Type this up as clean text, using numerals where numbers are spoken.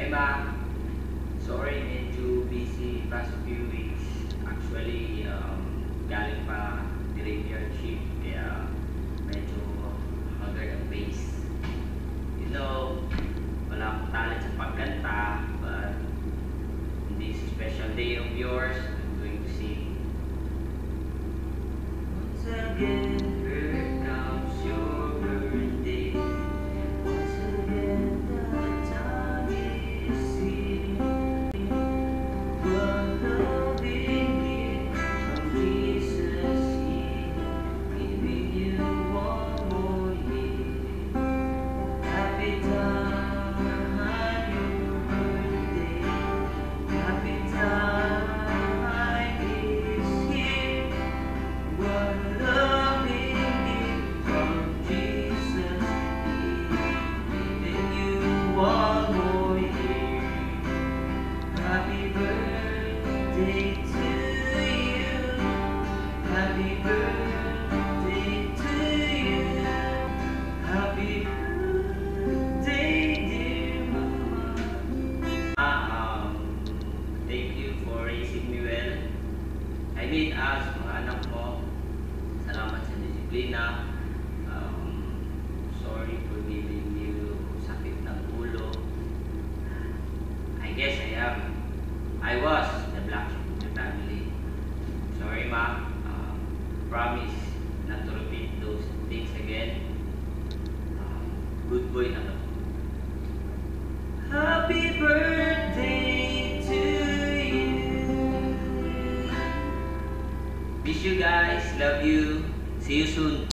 Hi Ma, sorry medyo busy past few weeks. Actually, galing pa graveyard shift kaya medyo haggard ang pace. You know, wala akong talent sa pagkanta, but in this special day of yours, I'm going to sing. Once again, here comes your birthday. Once again, the time is here. What loving gift from Jesus here, giving you one more year. Happy time, your birthday. Happy time is here. What loving gift from Jesus here, giving you one more year. Happy birthday to you. Happy birthday to you. Happy birthday, dear Mama. Thank you for raising me well. I mean us, mga anak mo. Salamat sa disiplina. Sorry for giving you sakit ng ulo. I guess I was the black sheep of the family. Sorry Ma. Promise not to repeat those things again. Good boy na to. Happy birthday to you. Miss you guys. Love you. See you soon.